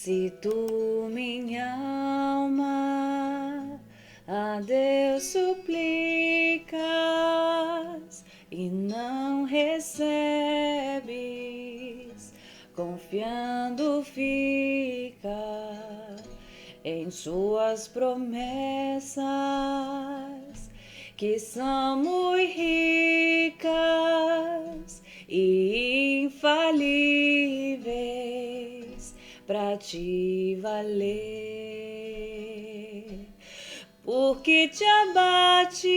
Se tu, minha alma, a Deus suplicas e não recebes, confiando fica em suas promessas, que são muito ricas e infalíveis pra te valer. Porque te abates,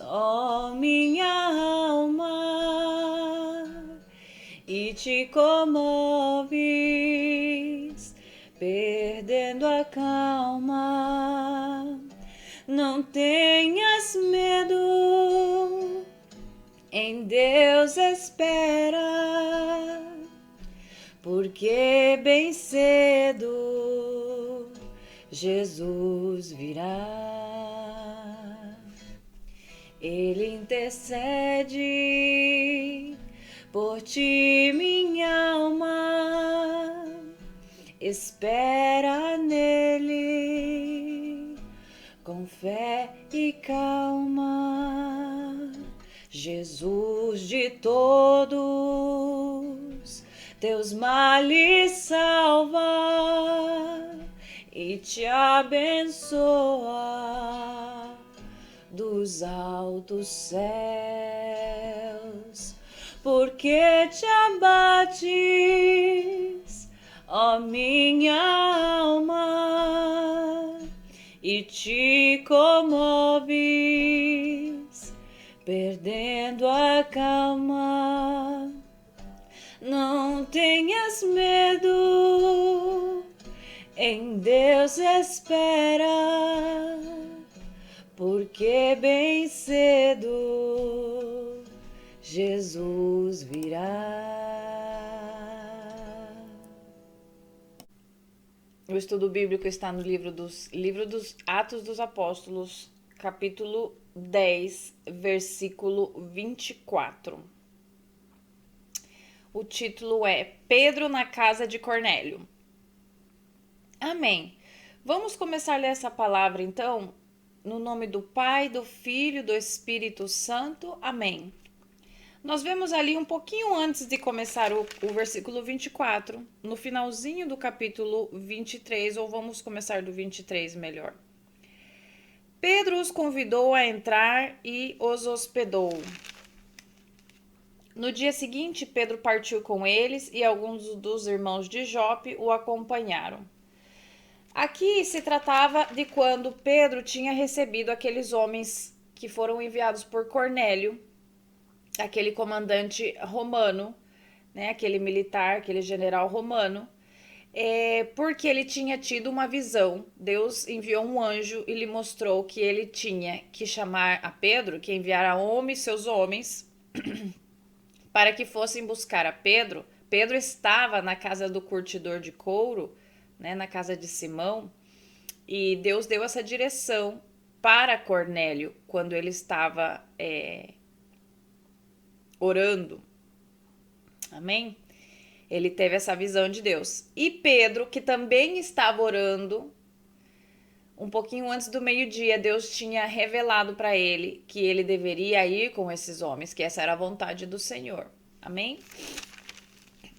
ó minha alma, e te comoves, perdendo a calma. Não tenhas medo, em Deus espera, porque bem cedo Jesus virá. Ele intercede por ti, minha alma, espera nele com fé e calma. Jesus de todos teus males salva e te abençoa dos altos céus. Porque te abates, ó minha alma, e te comoves, perdendo a calma. Não tenhas medo, em Deus espera, porque bem cedo Jesus virá. O estudo bíblico está no livro dos Atos dos Apóstolos, capítulo 10, versículo 24. O título é Pedro na casa de Cornélio. Amém. Vamos começar a ler essa palavra, então, no nome do Pai, do Filho e do Espírito Santo. Amém. Nós vemos ali um pouquinho antes de começar o versículo 24, no finalzinho do capítulo 23, ou vamos começar do 23 melhor. Pedro os convidou a entrar e os hospedou. No dia seguinte, Pedro partiu com eles e alguns dos irmãos de Jope o acompanharam. Aqui se tratava de quando Pedro tinha recebido aqueles homens que foram enviados por Cornélio, aquele comandante romano, né, aquele militar, aquele general romano, porque ele tinha tido uma visão. Deus enviou um anjo e lhe mostrou que ele tinha que chamar a Pedro, que enviara seus homens, para que fossem buscar a Pedro. Pedro estava na casa do curtidor de couro, né, na casa de Simão, e Deus deu essa direção para Cornélio quando ele estava orando. Amém? Ele teve essa visão de Deus. E Pedro, que também estava orando, um pouquinho antes do meio-dia, Deus tinha revelado para ele que ele deveria ir com esses homens, que essa era a vontade do Senhor. Amém?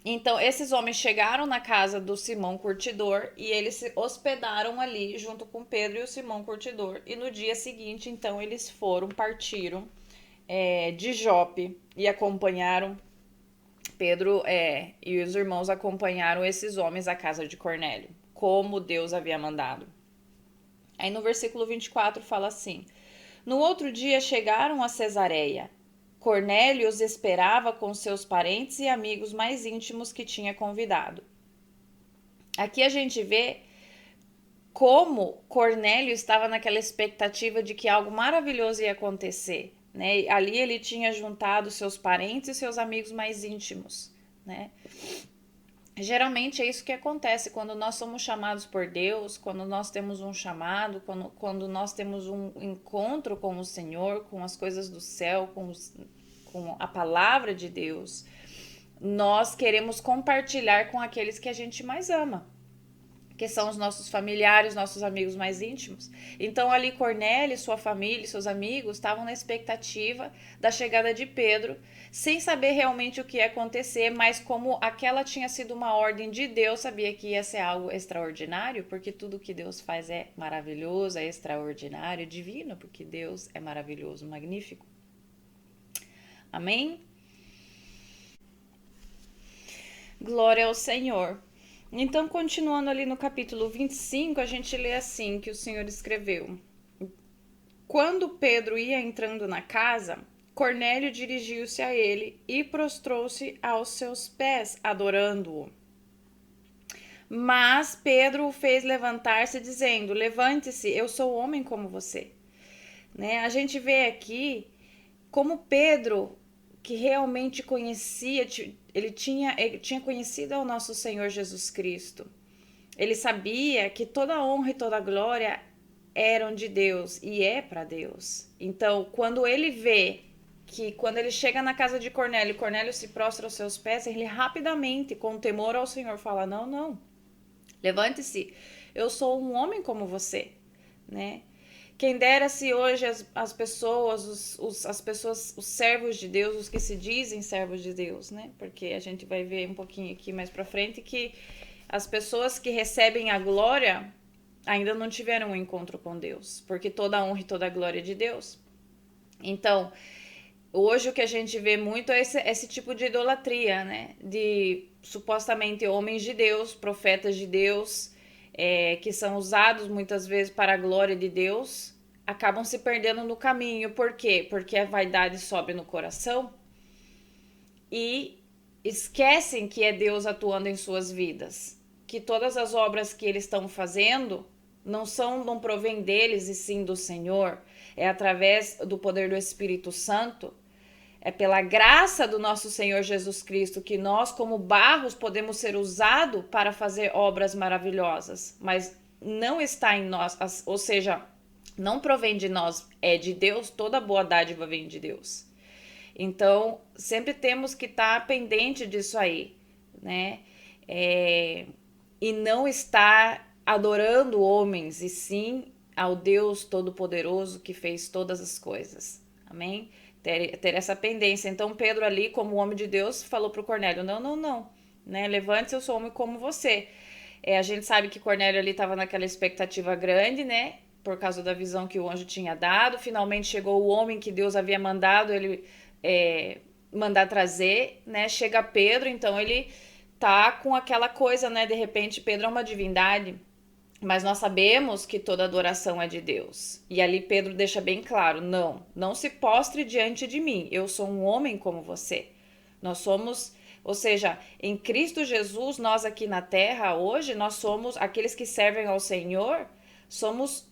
Então, esses homens chegaram na casa do Simão Curtidor e eles se hospedaram ali junto com Pedro e o Simão Curtidor. E no dia seguinte, então, eles partiram de Jope e acompanharam Pedro e os irmãos acompanharam esses homens à casa de Cornélio, como Deus havia mandado. Aí no versículo 24 fala assim: No outro dia chegaram a Cesareia. Cornélio os esperava com seus parentes e amigos mais íntimos que tinha convidado. Aqui a gente vê como Cornélio estava naquela expectativa de que algo maravilhoso ia acontecer, né? Ali ele tinha juntado seus parentes e seus amigos mais íntimos, né? Geralmente é isso que acontece quando nós somos chamados por Deus, quando nós temos um chamado, quando nós temos um encontro com o Senhor, com as coisas do céu, com a palavra de Deus. nós queremos compartilhar com aqueles que a gente mais ama, que são os nossos familiares, nossos amigos mais íntimos. Então ali Cornélio, sua família, seus amigos estavam na expectativa da chegada de Pedro, sem saber realmente o que ia acontecer, mas como aquela tinha sido uma ordem de Deus, sabia que ia ser algo extraordinário, porque tudo que Deus faz é maravilhoso, é extraordinário, é divino, porque Deus é maravilhoso, magnífico. Amém? Glória ao Senhor. Então, continuando ali no capítulo 25, a gente lê assim que o Senhor escreveu: Quando Pedro ia entrando na casa, Cornélio dirigiu-se a ele e prostrou-se aos seus pés, adorando-o. Mas Pedro o fez levantar-se, dizendo: Levante-se, eu sou homem como você. Né? A gente vê aqui como Pedro, que realmente conhecia, ele tinha conhecido ao nosso Senhor Jesus Cristo. Ele sabia que toda a honra e toda a glória eram de Deus e é para Deus. Então, quando ele vê que quando ele chega na casa de Cornélio, Cornélio se prostra aos seus pés, ele rapidamente, com temor ao Senhor, fala: Não, não, levante-se, eu sou um homem como você, né? Quem dera se hoje as pessoas, os servos de Deus, os que se dizem servos de Deus, né? Porque a gente vai ver um pouquinho aqui mais pra frente que as pessoas que recebem a glória ainda não tiveram um encontro com Deus, porque toda a honra e toda a glória é de Deus. Então, hoje o que a gente vê muito é esse tipo de idolatria, né? De supostamente homens de Deus, profetas de Deus, que são usados muitas vezes para a glória de Deus, acabam se perdendo no caminho. Por quê? Porque a vaidade sobe no coração e esquecem que é Deus atuando em suas vidas. Que todas as obras que eles estão fazendo não provém deles e sim do Senhor. É através do poder do Espírito Santo. É pela graça do nosso Senhor Jesus Cristo que nós, como barros, podemos ser usados para fazer obras maravilhosas, mas não está em nós, ou seja, não provém de nós, é de Deus, toda boa dádiva vem de Deus. Então, sempre temos que estar pendente disso aí, né? E não estar adorando homens, e sim ao Deus Todo-Poderoso que fez todas as coisas. Amém? Ter essa pendência. Então, Pedro ali, como homem de Deus, falou para o Cornélio: Não, não, não. Né? Levante-se, eu sou homem como você. A gente sabe que Cornélio ali estava naquela expectativa grande, né? Por causa da visão que o anjo tinha dado. Finalmente chegou o homem que Deus havia mandado ele mandar trazer, né? Chega Pedro, então ele tá com aquela coisa, né? De repente, Pedro é uma divindade. Mas nós sabemos que toda adoração é de Deus. E ali Pedro deixa bem claro: não se postre diante de mim. Eu sou um homem como você. Nós somos, ou seja, em Cristo Jesus, nós aqui na terra hoje, nós somos aqueles que servem ao Senhor, somos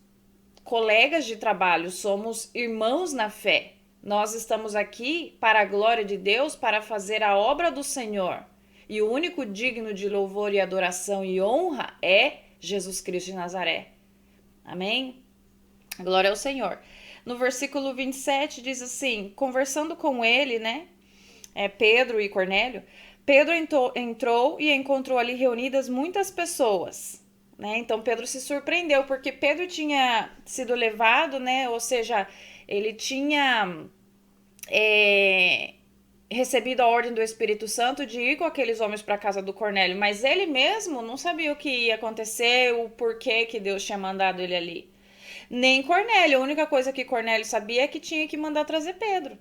colegas de trabalho, somos irmãos na fé. Nós estamos aqui para a glória de Deus, para fazer a obra do Senhor. E o único digno de louvor e adoração e honra é Jesus Cristo de Nazaré. Amém? Glória ao Senhor. No versículo 27 diz assim: conversando com ele, né? Pedro e Cornélio. Pedro entrou e encontrou ali reunidas muitas pessoas. Né? Então Pedro se surpreendeu, porque Pedro tinha sido levado, né? Ou seja, ele tinha recebido a ordem do Espírito Santo de ir com aqueles homens para a casa do Cornélio, mas ele mesmo não sabia o que ia acontecer, o porquê que Deus tinha mandado ele ali. Nem Cornélio, a única coisa que Cornélio sabia é que tinha que mandar trazer Pedro,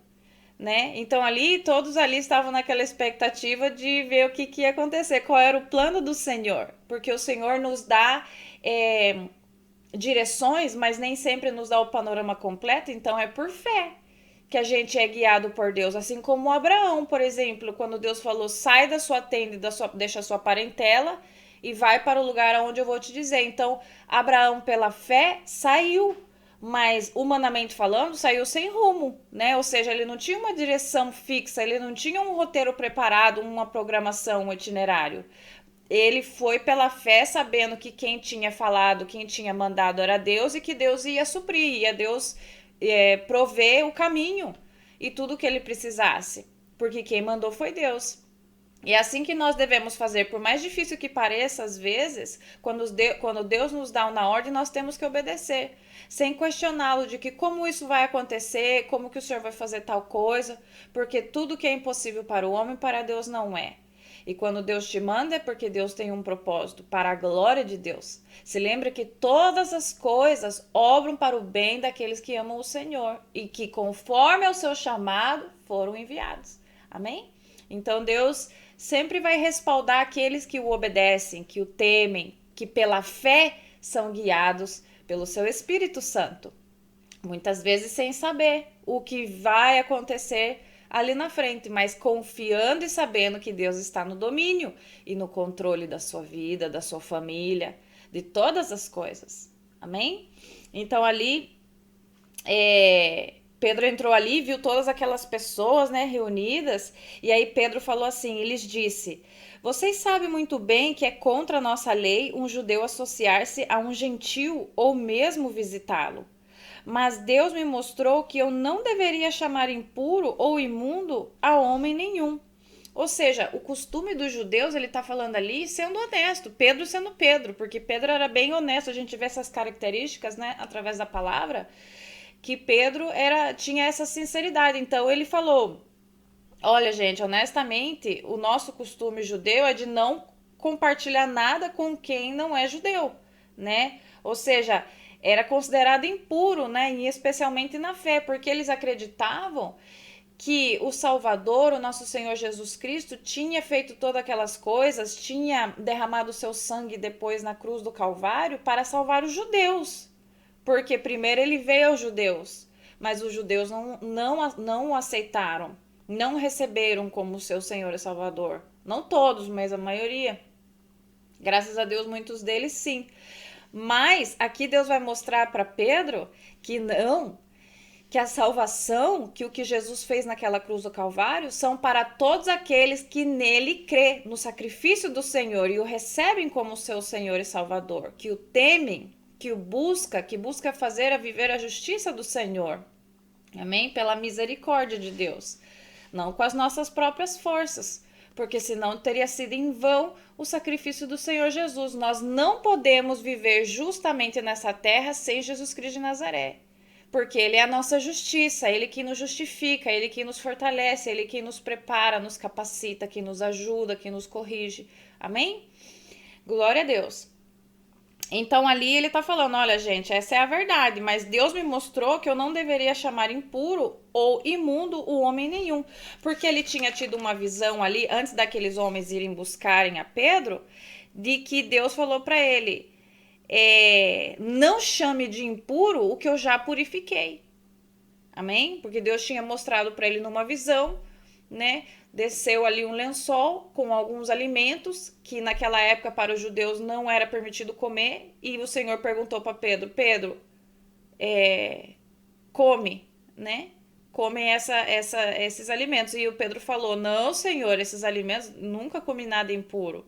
né? Então ali, todos ali estavam naquela expectativa de ver o que ia acontecer, qual era o plano do Senhor, porque o Senhor nos dá direções, mas nem sempre nos dá o panorama completo, então é por fé que a gente é guiado por Deus, assim como Abraão, por exemplo, quando Deus falou: sai da sua tenda e deixa a sua parentela e vai para o lugar onde eu vou te dizer. Então, Abraão, pela fé, saiu, mas humanamente falando, saiu sem rumo, né? Ou seja, ele não tinha uma direção fixa, ele não tinha um roteiro preparado, uma programação, um itinerário. Ele foi pela fé, sabendo que quem tinha falado, quem tinha mandado era Deus e que Deus ia suprir, ia Deus prover o caminho e tudo que ele precisasse, porque quem mandou foi Deus. E é assim que nós devemos fazer, por mais difícil que pareça às vezes, quando Deus nos dá uma ordem, nós temos que obedecer, sem questioná-lo de que como isso vai acontecer, como que o Senhor vai fazer tal coisa, porque tudo que é impossível para o homem, para Deus não é. E quando Deus te manda é porque Deus tem um propósito, para a glória de Deus. Se lembra que todas as coisas obram para o bem daqueles que amam o Senhor e que conforme ao seu chamado foram enviados. Amém? Então Deus sempre vai respaldar aqueles que o obedecem, que o temem, que pela fé são guiados pelo seu Espírito Santo. Muitas vezes sem saber o que vai acontecer ali na frente, mas confiando e sabendo que Deus está no domínio e no controle da sua vida, da sua família, de todas as coisas. Amém? Então ali Pedro entrou ali, viu todas aquelas pessoas, né, reunidas, e aí Pedro falou assim, ele disse: vocês sabem muito bem que é contra a nossa lei um judeu associar-se a um gentil ou mesmo visitá-lo. Mas Deus me mostrou que eu não deveria chamar impuro ou imundo a homem nenhum. Ou seja, o costume dos judeus, ele está falando ali sendo honesto, Pedro sendo Pedro, porque Pedro era bem honesto, a gente vê essas características, né, através da palavra, que Pedro tinha essa sinceridade. Então ele falou: olha, gente, honestamente, o nosso costume judeu é de não compartilhar nada com quem não é judeu, né? Ou seja, era considerado impuro, né? E especialmente na fé, porque eles acreditavam que o Salvador, o nosso Senhor Jesus Cristo, tinha feito todas aquelas coisas, tinha derramado o seu sangue depois na cruz do Calvário para salvar os judeus. Porque primeiro ele veio aos judeus, mas os judeus não o aceitaram, não receberam como seu Senhor e Salvador. Não todos, mas a maioria. Graças a Deus, muitos deles sim. Mas aqui Deus vai mostrar para Pedro que não, que a salvação, que o que Jesus fez naquela cruz do Calvário, são para todos aqueles que nele crê, no sacrifício do Senhor e o recebem como seu Senhor e Salvador, que o temem, que busca fazer a viver a justiça do Senhor. Amém? Pela misericórdia de Deus. Não com as nossas próprias forças, porque senão teria sido em vão o sacrifício do Senhor Jesus. Nós não podemos viver justamente nessa terra sem Jesus Cristo de Nazaré, porque Ele é a nossa justiça, Ele que nos justifica, Ele que nos fortalece, Ele que nos prepara, nos capacita, que nos ajuda, que nos corrige. Amém? Glória a Deus. Então ali ele tá falando, olha gente, essa é a verdade, mas Deus me mostrou que eu não deveria chamar impuro ou imundo o homem nenhum, porque ele tinha tido uma visão ali, antes daqueles homens irem buscarem a Pedro, de que Deus falou para ele, não chame de impuro o que eu já purifiquei. Amém? Porque Deus tinha mostrado para ele numa visão, né? Desceu ali um lençol com alguns alimentos que naquela época para os judeus não era permitido comer, e o Senhor perguntou para Pedro: Pedro, come, né? Come esses alimentos. E o Pedro falou: não, Senhor, esses alimentos, nunca comi nada impuro,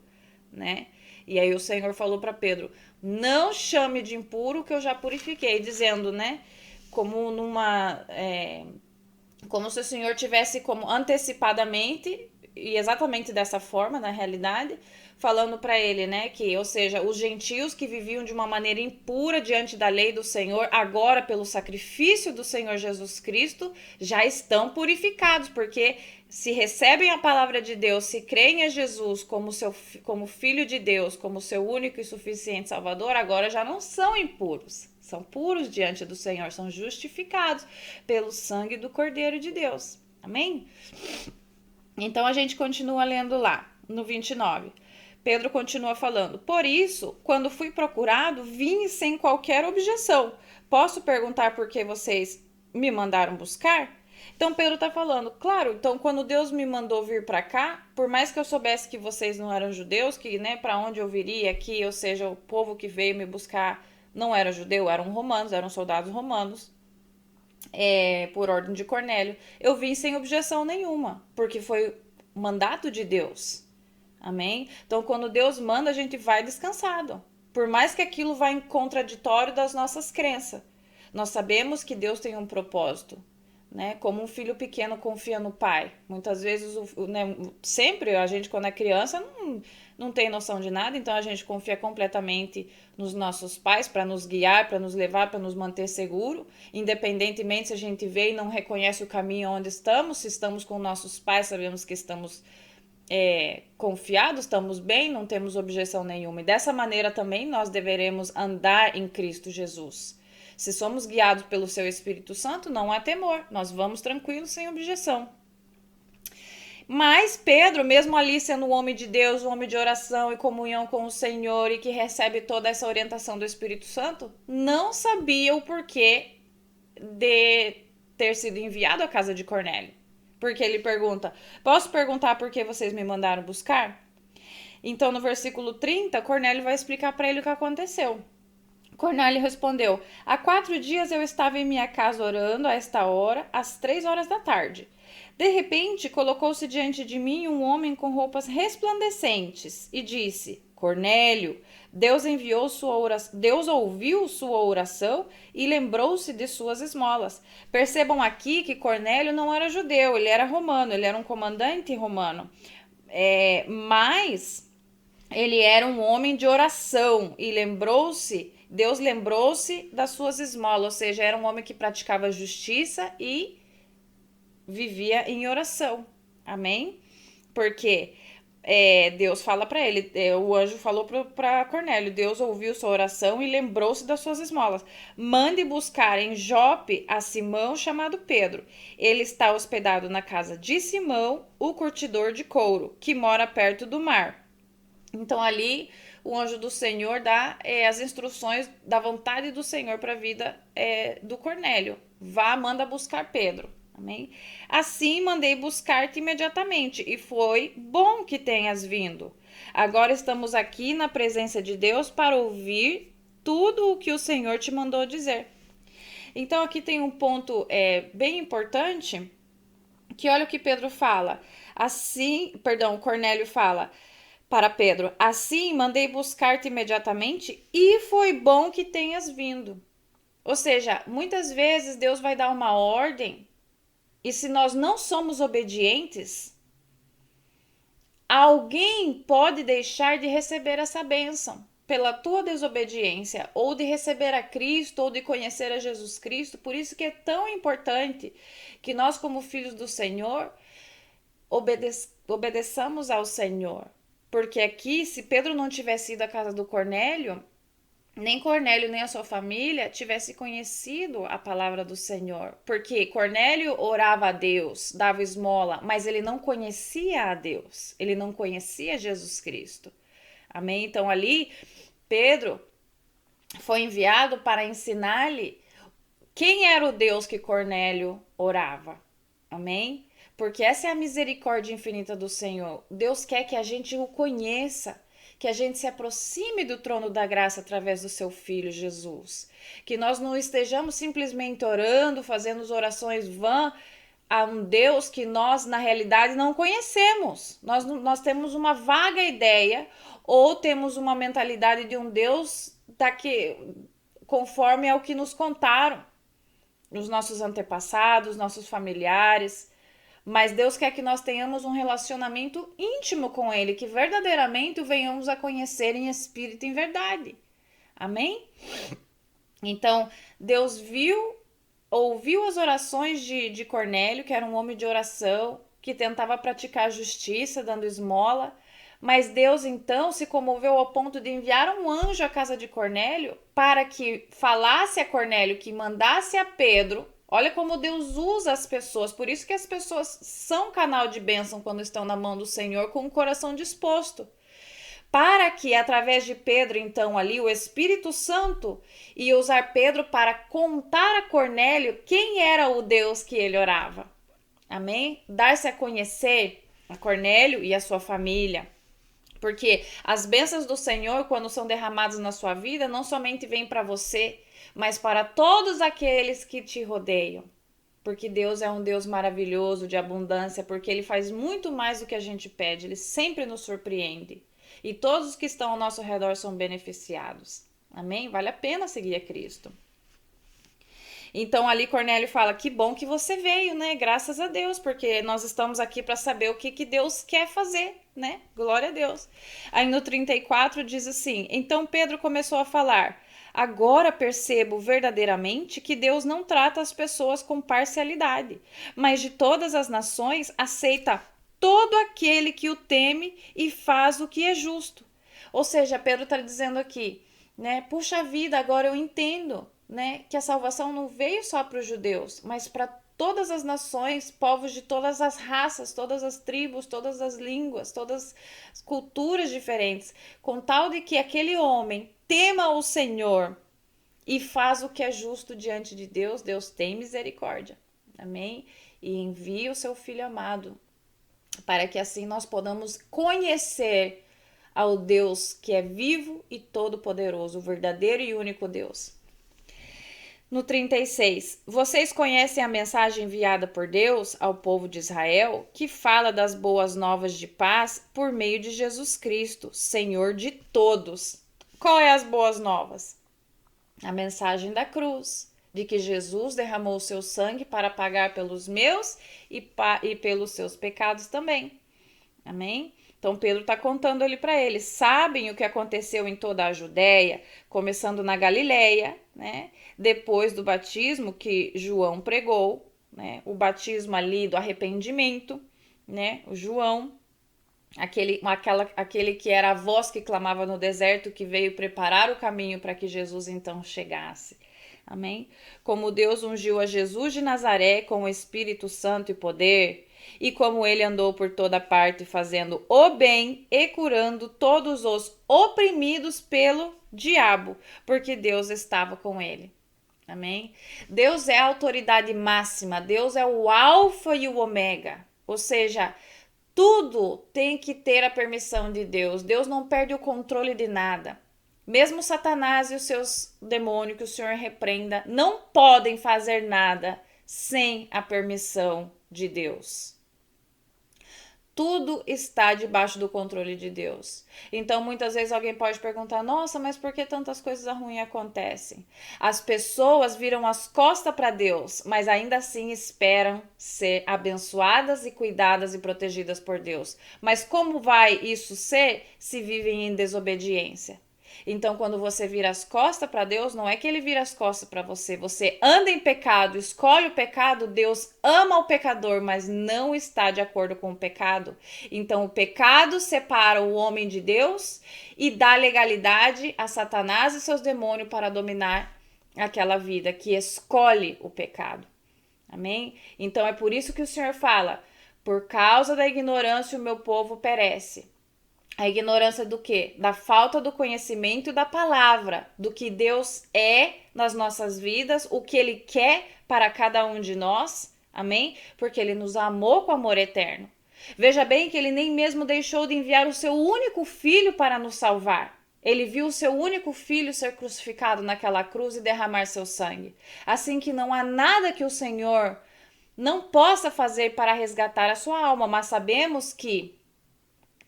né? E aí o Senhor falou para Pedro: não chame de impuro que eu já purifiquei, dizendo, né? Como como se o Senhor tivesse como antecipadamente, e exatamente dessa forma, na realidade, falando para ele, né, que, ou seja, os gentios que viviam de uma maneira impura diante da lei do Senhor, agora pelo sacrifício do Senhor Jesus Cristo, já estão purificados, porque se recebem a palavra de Deus, se creem a Jesus como Filho de Deus, como seu único e suficiente Salvador, agora já não são impuros. São puros diante do Senhor, são justificados pelo sangue do Cordeiro de Deus. Amém? Então a gente continua lendo lá, no 29. Pedro continua falando: por isso, quando fui procurado, vim sem qualquer objeção. Posso perguntar por que vocês me mandaram buscar? Então Pedro está falando, claro, então quando Deus me mandou vir para cá, por mais que eu soubesse que vocês não eram judeus, que, né, para onde eu viria aqui, ou seja, o povo que veio me buscar não era judeu, eram romanos, eram soldados romanos, por ordem de Cornélio. Eu vim sem objeção nenhuma, porque foi mandato de Deus. Amém? Então, quando Deus manda, a gente vai descansado. Por mais que aquilo vá em contraditório das nossas crenças. Nós sabemos que Deus tem um propósito. né? Como um filho pequeno confia no pai. Muitas vezes, né, sempre a gente, quando é criança, não tem noção de nada, então a gente confia completamente nos nossos pais para nos guiar, para nos levar, para nos manter seguro, independentemente se a gente vê e não reconhece o caminho onde estamos, se estamos com nossos pais, sabemos que estamos confiados, estamos bem, não temos objeção nenhuma. E dessa maneira também nós deveremos andar em Cristo Jesus. Se somos guiados pelo seu Espírito Santo, não há temor, nós vamos tranquilos, sem objeção. Mas Pedro, mesmo ali sendo um homem de Deus, um homem de oração e comunhão com o Senhor e que recebe toda essa orientação do Espírito Santo, não sabia o porquê de ter sido enviado à casa de Cornélio. Porque ele pergunta: posso perguntar por que vocês me mandaram buscar? Então, no versículo 30, Cornélio vai explicar para ele o que aconteceu. Cornélio respondeu: há 4 dias eu estava em minha casa orando a esta hora, às 3 horas da tarde. De repente, colocou-se diante de mim um homem com roupas resplandecentes e disse: Cornélio, Deus ouviu sua oração e lembrou-se de suas esmolas. Percebam aqui que Cornélio não era judeu, ele era romano, ele era um comandante romano. Mas ele era um homem de oração e Deus lembrou-se das suas esmolas, ou seja, era um homem que praticava justiça e vivia em oração. Amém? Porque Deus fala para ele, o anjo falou para Cornélio: Deus ouviu sua oração e lembrou-se das suas esmolas. Mande buscar em Jope a Simão, chamado Pedro. Ele está hospedado na casa de Simão, o curtidor de couro, que mora perto do mar. Então ali o anjo do Senhor dá as instruções da vontade do Senhor para a vida do Cornélio. Manda buscar Pedro. Amém? Assim mandei buscar-te imediatamente, e foi bom que tenhas vindo. Agora estamos aqui na presença de Deus para ouvir tudo o que o Senhor te mandou dizer. Então aqui tem um ponto bem importante, que olha o que Pedro fala. Cornélio fala para Pedro: assim mandei buscar-te imediatamente, e foi bom que tenhas vindo. Ou seja, muitas vezes Deus vai dar uma ordem, e se nós não somos obedientes, alguém pode deixar de receber essa bênção pela tua desobediência, ou de receber a Cristo, ou de conhecer a Jesus Cristo. Por isso que é tão importante que nós, como filhos do Senhor, obedeçamos ao Senhor. Porque aqui, se Pedro não tivesse ido à casa do Cornélio, nem Cornélio nem a sua família tivesse conhecido a palavra do Senhor. Porque Cornélio orava a Deus, dava esmola, mas ele não conhecia a Deus, ele não conhecia Jesus Cristo. Amém? Então ali, Pedro foi enviado para ensinar-lhe quem era o Deus que Cornélio orava. Amém? Porque essa é a misericórdia infinita do Senhor. Deus quer que a gente o conheça, que a gente se aproxime do trono da graça através do seu Filho Jesus. Que nós não estejamos simplesmente orando, fazendo orações vãs a um Deus que nós, na realidade, não conhecemos. Nós temos uma vaga ideia, ou temos uma mentalidade de um Deus conforme ao que nos contaram os nossos antepassados, nossos familiares. Mas Deus quer que nós tenhamos um relacionamento íntimo com Ele, que verdadeiramente o venhamos a conhecer em espírito e em verdade. Amém? Então, Deus ouviu as orações de Cornélio, que era um homem de oração, que tentava praticar justiça, dando esmola. Mas Deus, então, se comoveu ao ponto de enviar um anjo à casa de Cornélio para que falasse a Cornélio, que mandasse a Pedro. Olha como Deus usa as pessoas. Por isso que as pessoas são canal de bênção quando estão na mão do Senhor, com o coração disposto. Para que, através de Pedro, então, ali, o Espírito Santo ia usar Pedro para contar a Cornélio quem era o Deus que ele orava. Amém? Dar-se a conhecer a Cornélio e a sua família. Porque as bênçãos do Senhor, quando são derramadas na sua vida, não somente vêm para você, mas para todos aqueles que te rodeiam. Porque Deus é um Deus maravilhoso, de abundância, porque Ele faz muito mais do que a gente pede, Ele sempre nos surpreende. E todos os que estão ao nosso redor são beneficiados. Amém? Vale a pena seguir a Cristo. Então ali Cornélio fala: que bom que você veio, né? Graças a Deus, porque nós estamos aqui para saber o que Deus quer fazer, né? Glória a Deus. Aí no 34 diz assim: então Pedro começou a falar: agora percebo verdadeiramente que Deus não trata as pessoas com parcialidade, mas de todas as nações aceita todo aquele que o teme e faz o que é justo. Ou seja, Pedro está dizendo aqui, né? Puxa vida, agora eu entendo, né? Que a salvação não veio só para os judeus, mas para todas as nações, povos de todas as raças, todas as tribos, todas as línguas, todas as culturas diferentes, com tal de que aquele homem tema o Senhor e faz o que é justo diante de Deus, Deus tem misericórdia. Amém? E envia o seu Filho amado, para que assim nós podamos conhecer ao Deus que é vivo e todo-poderoso, o verdadeiro e único Deus. No 36, vocês conhecem a mensagem enviada por Deus ao povo de Israel, que fala das boas novas de paz por meio de Jesus Cristo, Senhor de todos. Qual é as boas novas? A mensagem da cruz, de que Jesus derramou o seu sangue para pagar pelos meus e pelos seus pecados também. Amém? Então Pedro está contando ali para eles. Sabem o que aconteceu em toda a Judéia, começando na Galileia, né? Depois do batismo que João pregou, né? O batismo ali do arrependimento, né? O João, aquele que era a voz que clamava no deserto, que veio preparar o caminho para que Jesus então chegasse. Amém? Como Deus ungiu a Jesus de Nazaré com o Espírito Santo e poder, e como ele andou por toda parte fazendo o bem e curando todos os oprimidos pelo diabo, porque Deus estava com ele. Amém? Deus é a autoridade máxima, Deus é o alfa e o ômega, ou seja, tudo tem que ter a permissão de Deus. Deus não perde o controle de nada. Mesmo Satanás e os seus demônios, que o Senhor repreenda, não podem fazer nada sem a permissão de Deus. Tudo está debaixo do controle de Deus. Então, muitas vezes alguém pode perguntar: nossa, mas por que tantas coisas ruins acontecem? As pessoas viram as costas para Deus, mas ainda assim esperam ser abençoadas e cuidadas e protegidas por Deus. Mas como vai isso ser se vivem em desobediência? Então, quando você vira as costas para Deus, não é que ele vira as costas para você. Você anda em pecado, escolhe o pecado, Deus ama o pecador, mas não está de acordo com o pecado. Então, o pecado separa o homem de Deus e dá legalidade a Satanás e seus demônios para dominar aquela vida que escolhe o pecado. Amém? Então, é por isso que o Senhor fala: por causa da ignorância o meu povo perece. A ignorância do quê? Da falta do conhecimento da palavra, do que Deus é nas nossas vidas, o que Ele quer para cada um de nós, amém? Porque Ele nos amou com amor eterno. Veja bem que Ele nem mesmo deixou de enviar o seu único filho para nos salvar. Ele viu o seu único filho ser crucificado naquela cruz e derramar seu sangue. Assim que não há nada que o Senhor não possa fazer para resgatar a sua alma, mas sabemos que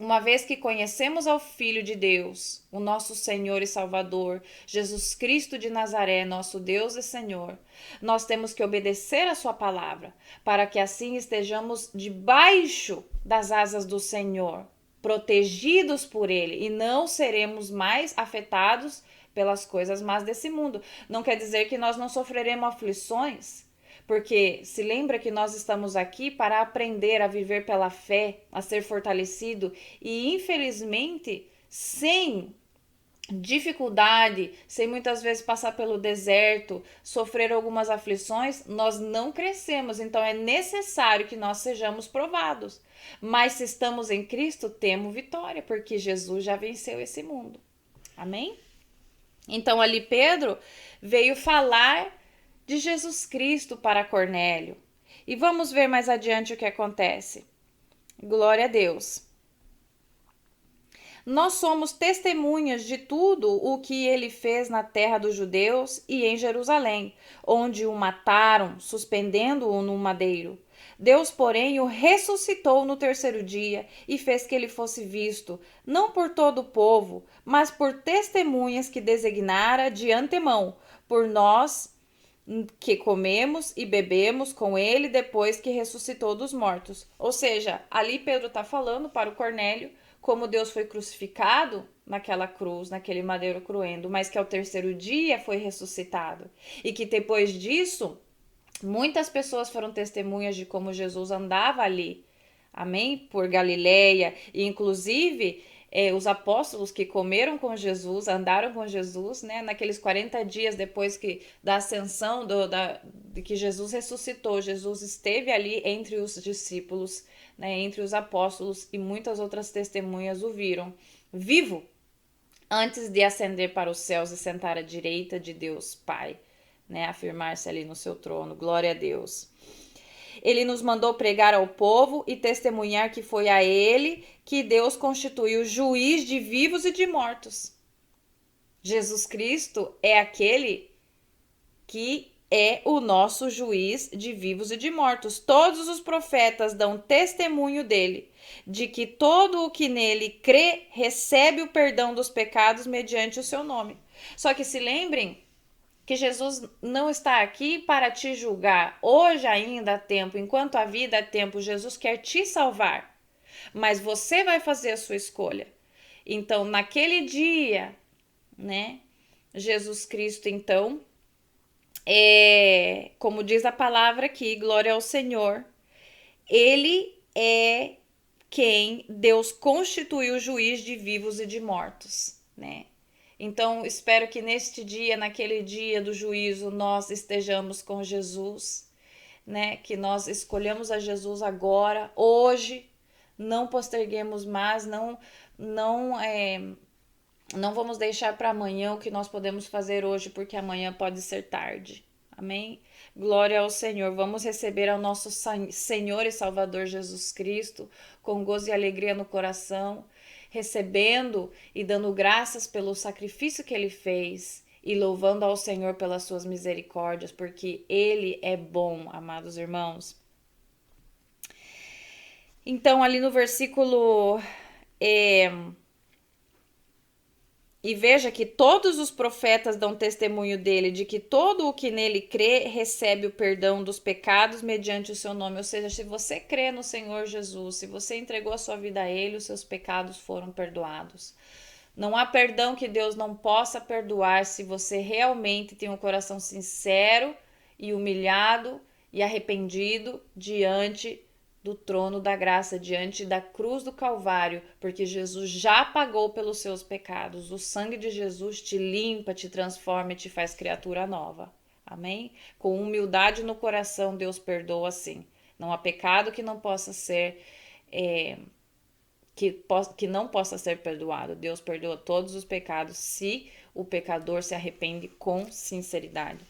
uma vez que conhecemos ao Filho de Deus, o nosso Senhor e Salvador, Jesus Cristo de Nazaré, nosso Deus e Senhor, nós temos que obedecer a sua palavra, para que assim estejamos debaixo das asas do Senhor, protegidos por Ele, e não seremos mais afetados pelas coisas más desse mundo. Não quer dizer que nós não sofreremos aflições, porque se lembra que nós estamos aqui para aprender a viver pela fé, a ser fortalecido, e infelizmente, sem dificuldade, sem muitas vezes passar pelo deserto, sofrer algumas aflições, nós não crescemos. Então é necessário que nós sejamos provados. Mas se estamos em Cristo, temos vitória, porque Jesus já venceu esse mundo. Amém? Então ali Pedro veio falar de Jesus Cristo para Cornélio. E vamos ver mais adiante o que acontece. Glória a Deus. Nós somos testemunhas de tudo o que ele fez na terra dos judeus e em Jerusalém, onde o mataram, suspendendo-o no madeiro. Deus, porém, o ressuscitou no terceiro dia e fez que ele fosse visto, não por todo o povo, mas por testemunhas que designara de antemão, por nós, que comemos e bebemos com ele depois que ressuscitou dos mortos. Ou seja, ali Pedro está falando para o Cornélio como Deus foi crucificado naquela cruz, naquele madeiro cruento, mas que ao terceiro dia foi ressuscitado. E que depois disso, muitas pessoas foram testemunhas de como Jesus andava ali, amém? Por Galileia, e inclusive os apóstolos que comeram com Jesus, andaram com Jesus, né? Naqueles 40 dias depois da ascensão, de que Jesus ressuscitou, Jesus esteve ali entre os discípulos, né? Entre os apóstolos, e muitas outras testemunhas o viram vivo antes de ascender para os céus e sentar à direita de Deus Pai, né? Afirmar-se ali no seu trono. Glória a Deus. Ele nos mandou pregar ao povo e testemunhar que foi a ele que Deus constituiu juiz de vivos e de mortos. Jesus Cristo é aquele que é o nosso juiz de vivos e de mortos. Todos os profetas dão testemunho dele, de que todo o que nele crê recebe o perdão dos pecados mediante o seu nome. Só que se lembrem que Jesus não está aqui para te julgar. Hoje ainda há tempo, enquanto a vida há tempo, Jesus quer te salvar. Mas você vai fazer a sua escolha. Então, naquele dia, né? Jesus Cristo, então, como diz a palavra aqui, glória ao Senhor, ele é quem Deus constituiu juiz de vivos e de mortos, né? Então, espero que neste dia, naquele dia do juízo, nós estejamos com Jesus, né? Que nós escolhamos a Jesus agora, hoje, não posterguemos mais, não vamos deixar para amanhã o que nós podemos fazer hoje, porque amanhã pode ser tarde. Amém? Glória ao Senhor. Vamos receber ao nosso Senhor e Salvador Jesus Cristo com gozo e alegria no coração, recebendo e dando graças pelo sacrifício que ele fez e louvando ao Senhor pelas suas misericórdias, porque ele é bom, amados irmãos. Então, ali no versículo e veja que todos os profetas dão testemunho dele, de que todo o que nele crê recebe o perdão dos pecados mediante o seu nome. Ou seja, se você crê no Senhor Jesus, se você entregou a sua vida a ele, os seus pecados foram perdoados. Não há perdão que Deus não possa perdoar se você realmente tem um coração sincero e humilhado e arrependido diante do trono da graça, diante da cruz do Calvário, porque Jesus já pagou pelos seus pecados. O sangue de Jesus te limpa, te transforma e te faz criatura nova. Amém? Com humildade no coração, Deus perdoa sim. Não há pecado que não possa ser que não possa ser perdoado. Deus perdoa todos os pecados se o pecador se arrepende com sinceridade.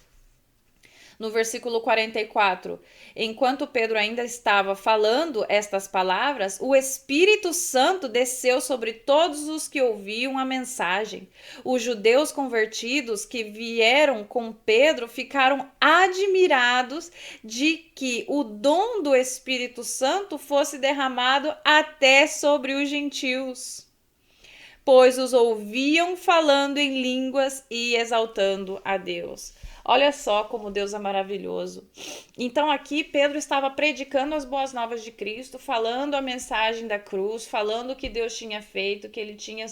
No versículo 44, enquanto Pedro ainda estava falando estas palavras, o Espírito Santo desceu sobre todos os que ouviam a mensagem. Os judeus convertidos que vieram com Pedro ficaram admirados de que o dom do Espírito Santo fosse derramado até sobre os gentios, pois os ouviam falando em línguas e exaltando a Deus. Olha só como Deus é maravilhoso. Então aqui Pedro estava predicando as boas novas de Cristo, falando a mensagem da cruz, falando o que Deus tinha feito, que ele tinha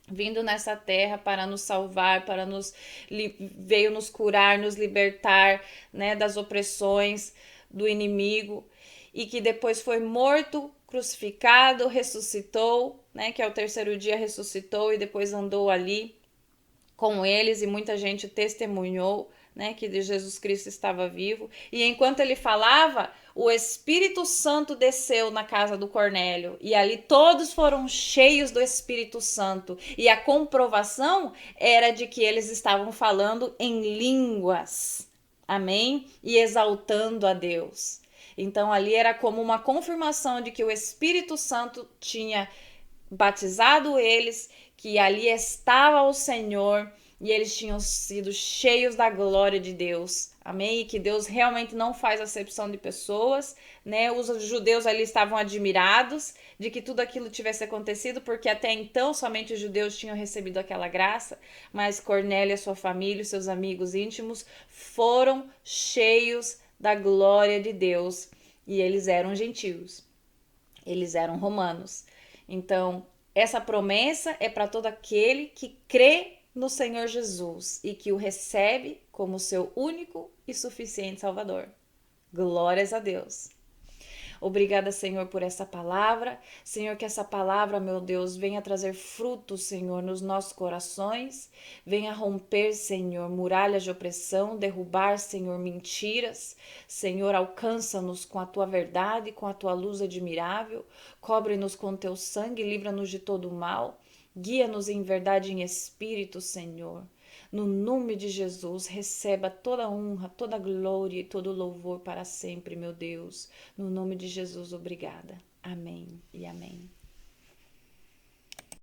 vindo nessa terra para nos salvar, veio nos curar, nos libertar, né, das opressões do inimigo, e que depois foi morto, crucificado, ressuscitou, né, que ao terceiro dia ressuscitou e depois andou ali com eles e muita gente testemunhou, né, que Jesus Cristo estava vivo. E enquanto ele falava, o Espírito Santo desceu na casa do Cornélio e ali todos foram cheios do Espírito Santo. E a comprovação era de que eles estavam falando em línguas, amém? E exaltando a Deus. Então ali era como uma confirmação de que o Espírito Santo tinha batizado eles, que ali estava o Senhor e eles tinham sido cheios da glória de Deus. Amém? E que Deus realmente não faz acepção de pessoas, né? Os judeus ali estavam admirados de que tudo aquilo tivesse acontecido, porque até então somente os judeus tinham recebido aquela graça, mas Cornélio, a sua família, os seus amigos íntimos foram cheios da glória de Deus e eles eram gentios, eles eram romanos. Então, essa promessa é para todo aquele que crê no Senhor Jesus e que o recebe como seu único e suficiente Salvador. Glórias a Deus. Obrigada, Senhor, por essa palavra. Senhor, que essa palavra, meu Deus, venha trazer frutos, Senhor, nos nossos corações. Venha romper, Senhor, muralhas de opressão, derrubar, Senhor, mentiras. Senhor, alcança-nos com a tua verdade, com a tua luz admirável. Cobre-nos com teu sangue, livra-nos de todo o mal. Guia-nos em verdade e em espírito, Senhor. No nome de Jesus, receba toda a honra, toda a glória e todo o louvor para sempre, meu Deus. No nome de Jesus, obrigada. Amém e amém.